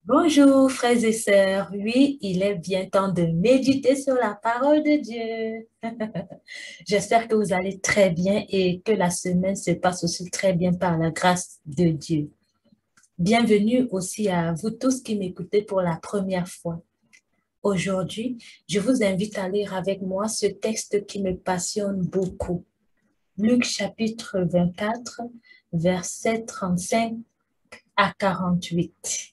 Bonjour frères et sœurs, oui, il est bien temps de méditer sur la parole de Dieu. J'espère que vous allez très bien et que la semaine se passe aussi très bien par la grâce de Dieu. Bienvenue aussi à vous tous qui m'écoutez pour la première fois. Aujourd'hui, je vous invite à lire avec moi ce texte qui me passionne beaucoup. Luc chapitre 24, versets 35 à 48.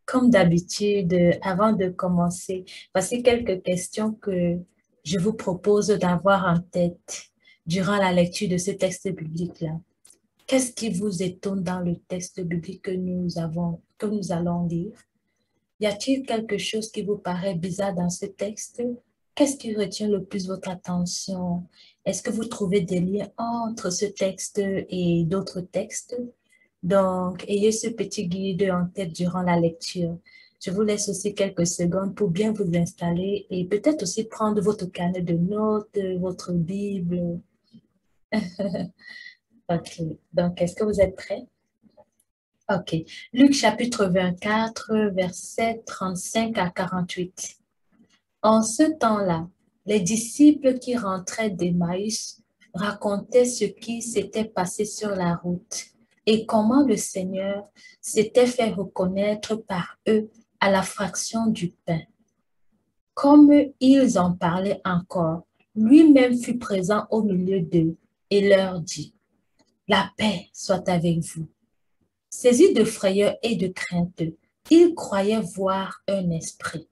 Comme d'habitude, avant de commencer, voici quelques questions que je vous propose d'avoir en tête durant la lecture de ce texte biblique-là. Qu'est-ce qui vous étonne dans le texte biblique que nous allons lire? Y a-t-il quelque chose qui vous paraît bizarre dans ce texte? Qu'est-ce qui retient le plus votre attention? Est-ce que vous trouvez des liens entre ce texte et d'autres textes? Donc, ayez ce petit guide en tête durant la lecture. Je vous laisse aussi quelques secondes pour bien vous installer et peut-être aussi prendre votre carnet de notes, votre Bible. OK. Donc, est-ce que vous êtes prêts? OK. Luc chapitre 24, versets 35 à 48. En ce temps-là, les disciples qui rentraient d'Emmaüs racontaient ce qui s'était passé sur la route et comment le Seigneur s'était fait reconnaître par eux à la fraction du pain. Comme ils en parlaient encore, lui-même fut présent au milieu d'eux et leur dit, la paix soit avec vous. Saisis de frayeur et de crainte, ils croyaient voir un esprit.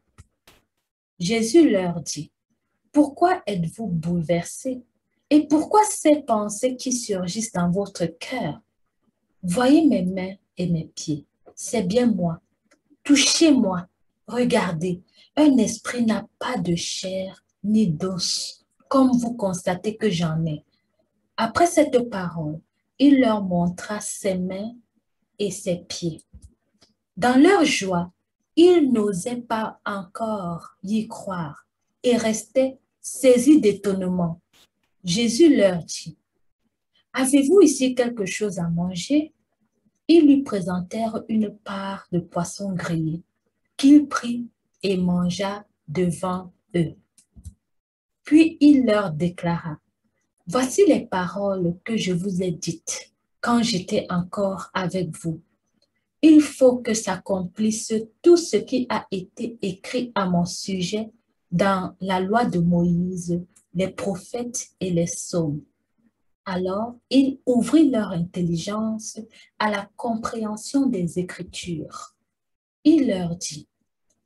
Jésus leur dit, pourquoi êtes-vous bouleversés? Et pourquoi ces pensées qui surgissent dans votre cœur? Voyez mes mains et mes pieds. C'est bien moi. Touchez-moi. Regardez. Un esprit n'a pas de chair ni d'os, comme vous constatez que j'en ai. Après cette parole, il leur montra ses mains et ses pieds. Dans leur joie, ils n'osaient pas encore y croire et restaient saisis d'étonnement. Jésus leur dit, avez-vous ici quelque chose à manger? Ils lui présentèrent une part de poisson grillé qu'il prit et mangea devant eux. Puis il leur déclara, voici les paroles que je vous ai dites quand j'étais encore avec vous. Il faut que s'accomplisse tout ce qui a été écrit à mon sujet dans la loi de Moïse, les prophètes et les psaumes. Alors, il ouvrit leur intelligence à la compréhension des Écritures. Il leur dit,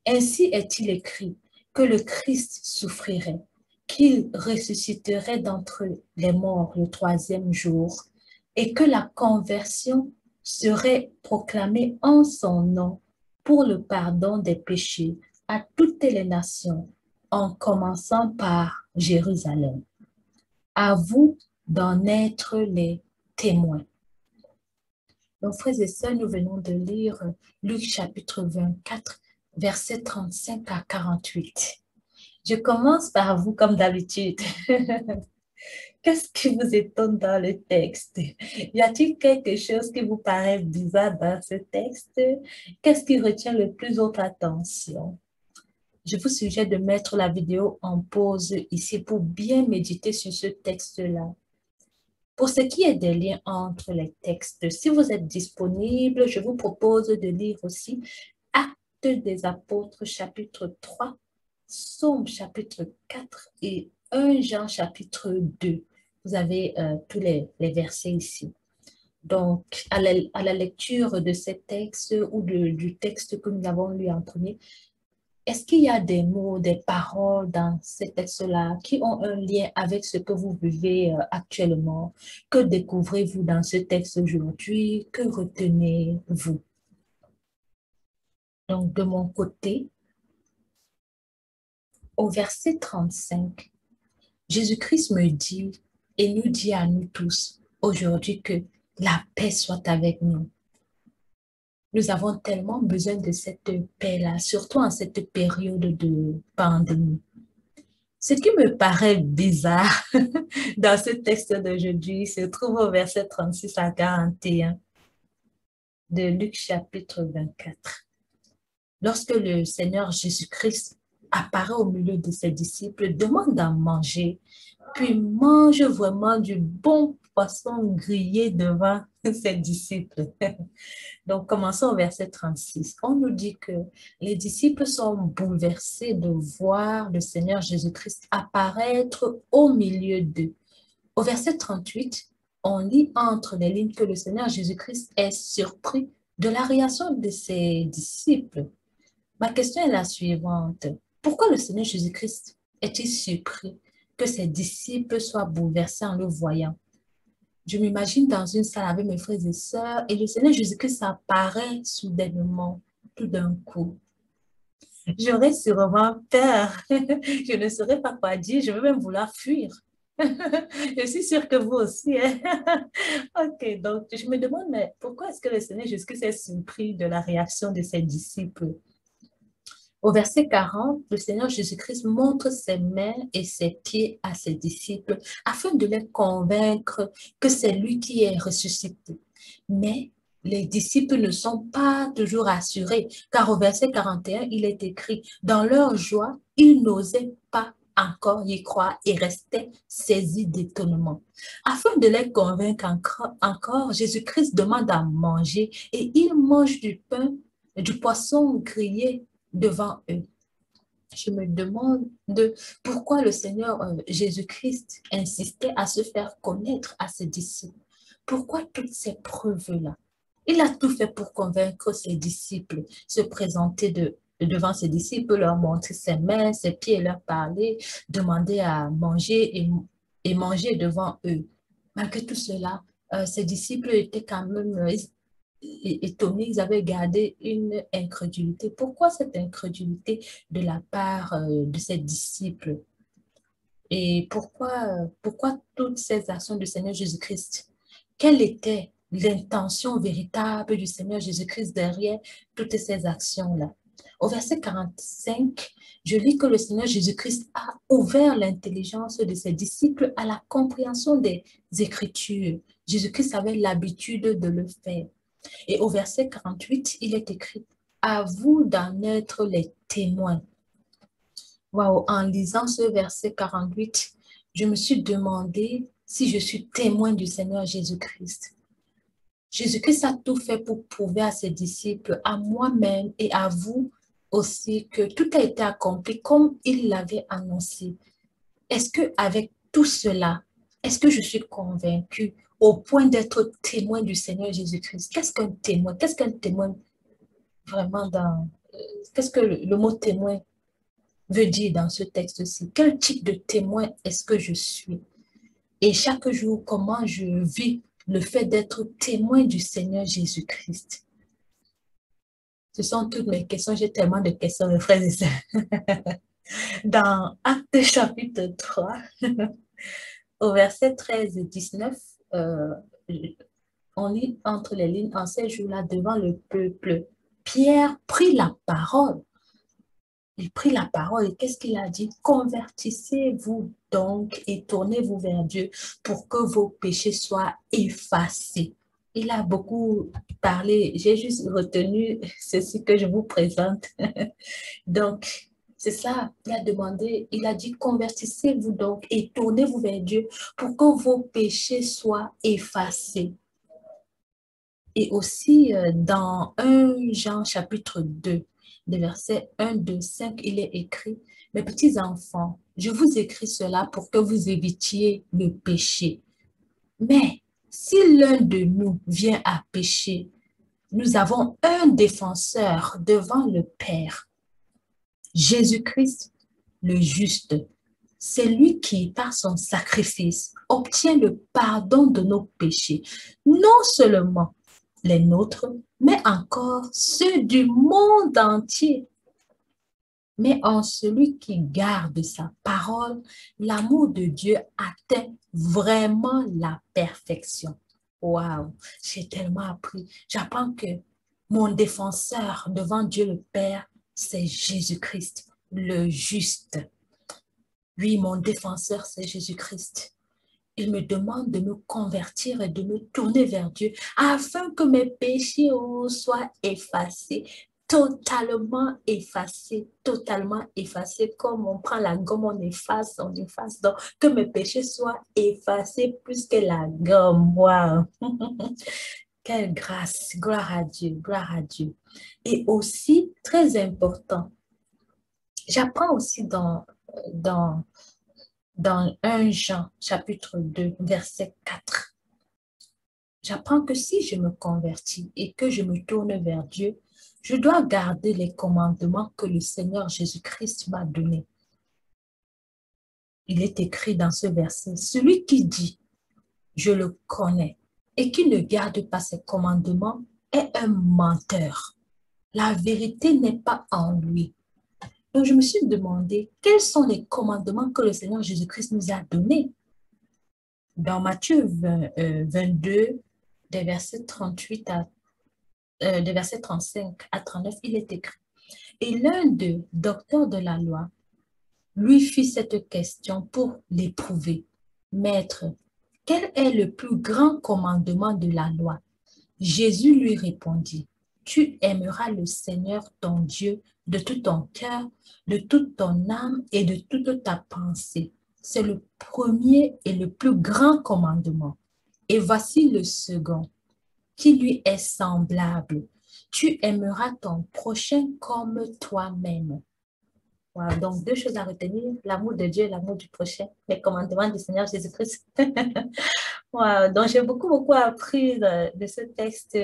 ainsi est-il écrit que le Christ souffrirait, qu'il ressusciterait d'entre les morts le troisième jour, et que la conversion serait proclamée en son nom pour le pardon des péchés à toutes les nations, en commençant par Jérusalem. À vous d'en être les témoins. Donc, frères et sœurs, nous venons de lire Luc chapitre 24, versets 35 à 48. Je commence par vous comme d'habitude. Qu'est-ce qui vous étonne dans le texte? Y a-t-il quelque chose qui vous paraît bizarre dans ce texte? Qu'est-ce qui retient le plus votre attention? Je vous suggère de mettre la vidéo en pause ici pour bien méditer sur ce texte-là. Pour ce qui est des liens entre les textes, si vous êtes disponible, je vous propose de lire aussi Actes des Apôtres chapitre 3, Psaume chapitre 4 et 1 Jean chapitre 2. Vous avez tous les versets ici. Donc, à la lecture de ces textes ou du texte que nous avons lu en premier, est-ce qu'il y a des mots, des paroles dans ces textes-là qui ont un lien avec ce que vous vivez actuellement? Que découvrez-vous dans ce texte aujourd'hui? Que retenez-vous? Donc, de mon côté, au verset 35, Jésus-Christ me dit et nous dit à nous tous aujourd'hui que la paix soit avec nous. Nous avons tellement besoin de cette paix-là, surtout en cette période de pandémie. Ce qui me paraît bizarre dans ce texte d'aujourd'hui se trouve au verset 36 à 41 de Luc chapitre 24. lorsque le Seigneur Jésus-Christ apparaît au milieu de ses disciples, demande à manger, puis mange vraiment du bon poisson grillé devant ses disciples. Donc, commençons au verset 36. On nous dit que les disciples sont bouleversés de voir le Seigneur Jésus-Christ apparaître au milieu d'eux. Au verset 38, on lit entre les lignes que le Seigneur Jésus-Christ est surpris de la réaction de ses disciples. Ma question est la suivante. Pourquoi le Seigneur Jésus-Christ est-il surpris que ses disciples soient bouleversés en le voyant? Je m'imagine dans une salle avec mes frères et sœurs et le Seigneur Jésus-Christ apparaît soudainement, tout d'un coup. J'aurais sûrement peur. Je ne saurais pas quoi dire. Je vais même vouloir fuir. Je suis sûre que vous aussi. Hein? Ok, donc je me demande, mais pourquoi est-ce que le Seigneur Jésus-Christ est surpris de la réaction de ses disciples? Au verset 40, le Seigneur Jésus-Christ montre ses mains et ses pieds à ses disciples afin de les convaincre que c'est lui qui est ressuscité. Mais les disciples ne sont pas toujours assurés, car au verset 41, il est écrit, dans leur joie, ils n'osaient pas encore y croire et restaient saisis d'étonnement. Afin de les convaincre encore, Jésus-Christ demande à manger et ils mangent du pain, du poisson grillé devant eux. Je me demande pourquoi le Seigneur Jésus-Christ insistait à se faire connaître à ses disciples. Pourquoi toutes ces preuves-là? Il a tout fait pour convaincre ses disciples, se présenter devant ses disciples, leur montrer ses mains, ses pieds, leur parler, demander à manger et manger devant eux. Malgré tout cela, ses disciples étaient quand même étonnés, ils avaient gardé une incrédulité. Pourquoi cette incrédulité de la part de ses disciples? Et pourquoi toutes ces actions du Seigneur Jésus-Christ? Quelle était l'intention véritable du Seigneur Jésus-Christ derrière toutes ces actions-là? Au verset 45, je lis que le Seigneur Jésus-Christ a ouvert l'intelligence de ses disciples à la compréhension des Écritures. Jésus-Christ avait l'habitude de le faire. Et au verset 48, il est écrit, à vous d'en être les témoins. Waouh, en lisant ce verset 48, je me suis demandé si je suis témoin du Seigneur Jésus-Christ. Jésus-Christ a tout fait pour prouver à ses disciples, à moi-même et à vous aussi, que tout a été accompli comme il l'avait annoncé. Est-ce qu'avec tout cela, est-ce que je suis convaincue au point d'être témoin du Seigneur Jésus-Christ? Qu'est-ce qu'un témoin? Qu'est-ce qu'un témoin vraiment qu'est-ce que le mot témoin veut dire dans ce texte-ci? Quel type de témoin est-ce que je suis? Et chaque jour, comment je vis le fait d'être témoin du Seigneur Jésus-Christ? Ce sont toutes mes questions. J'ai tellement de questions, mes frères et sœurs. Dans Actes chapitre 3, au verset 13 et 19, on lit entre les lignes, en ces jours-là, devant le peuple, Pierre prit la parole. Il prit la parole et qu'est-ce qu'il a dit? Convertissez-vous donc et tournez-vous vers Dieu pour que vos péchés soient effacés. Il a beaucoup parlé, j'ai juste retenu ceci que je vous présente. Donc, c'est ça, il a demandé, il a dit convertissez-vous donc et tournez-vous vers Dieu pour que vos péchés soient effacés. Et aussi dans 1 Jean chapitre 2, des versets 1, 2, 5, il est écrit, mes petits enfants, je vous écris cela pour que vous évitiez le péché. Mais si l'un de nous vient à pécher, nous avons un défenseur devant le Père, Jésus-Christ, le juste. C'est lui qui, par son sacrifice, obtient le pardon de nos péchés, non seulement les nôtres, mais encore ceux du monde entier. Mais en celui qui garde sa parole, l'amour de Dieu atteint vraiment la perfection. Waouh, j'ai tellement appris. J'apprends que mon défenseur devant Dieu le Père, c'est Jésus-Christ, le juste. Oui, mon défenseur, c'est Jésus-Christ. Il me demande de me convertir et de me tourner vers Dieu afin que mes péchés soient effacés. totalement effacé, comme on prend la gomme, on efface. Donc, que mes péchés soient effacés plus que la gomme. Wow. Quelle grâce, gloire à Dieu, gloire à Dieu. Et aussi, très important, j'apprends aussi dans 1 Jean, chapitre 2, verset 4. J'apprends que si je me convertis et que je me tourne vers Dieu, je dois garder les commandements que le Seigneur Jésus-Christ m'a donnés. Il est écrit dans ce verset, celui qui dit, je le connais, et qui ne garde pas ses commandements est un menteur. La vérité n'est pas en lui. Donc, je me suis demandé, quels sont les commandements que le Seigneur Jésus-Christ nous a donnés? Dans Matthieu 22, des versets 38 des versets 35 à 39, il est écrit. Et l'un d'eux, docteur de la loi, lui fit cette question pour l'éprouver. Maître, quel est le plus grand commandement de la loi? Jésus lui répondit, tu aimeras le Seigneur ton Dieu de tout ton cœur, de toute ton âme et de toute ta pensée. C'est le premier et le plus grand commandement. Et voici le second, qui lui est semblable. Tu aimeras ton prochain comme toi-même. Wow, donc, 2 choses à retenir, l'amour de Dieu et l'amour du prochain, les commandements du Seigneur Jésus-Christ. Wow, donc, j'ai beaucoup appris de ce texte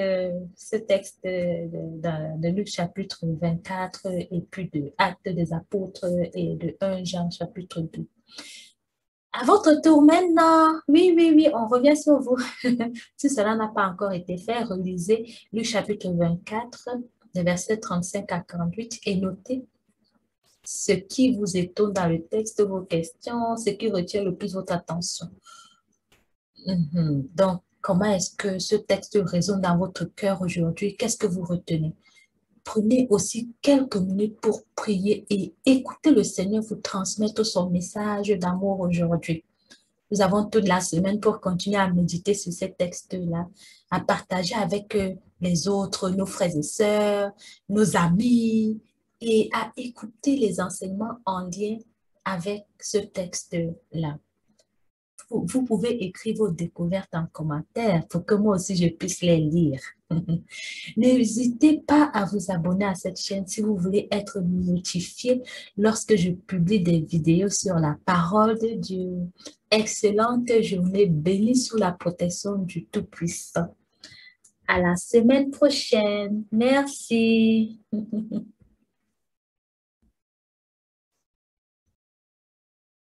de Luc chapitre 24 et puis de Actes des Apôtres et de 1 Jean chapitre 2. À votre tour maintenant, oui, on revient sur vous. Si cela n'a pas encore été fait, relisez Luc chapitre 24, des versets 35 à 48 et notez ce qui vous étonne dans le texte, vos questions, ce qui retient le plus votre attention. Donc, comment est-ce que ce texte résonne dans votre cœur aujourd'hui? Qu'est-ce que vous retenez? Prenez aussi quelques minutes pour prier et écouter le Seigneur vous transmettre son message d'amour aujourd'hui. Nous avons toute la semaine pour continuer à méditer sur ces textes-là, à partager avec les autres, nos frères et sœurs, nos amis, et à écouter les enseignements en lien avec ce texte-là. Vous pouvez écrire vos découvertes en commentaire pour que moi aussi je puisse les lire. N'hésitez pas à vous abonner à cette chaîne si vous voulez être notifié lorsque je publie des vidéos sur la parole de Dieu. Excellente journée bénie sous la protection du Tout-Puissant. À la semaine prochaine. Merci.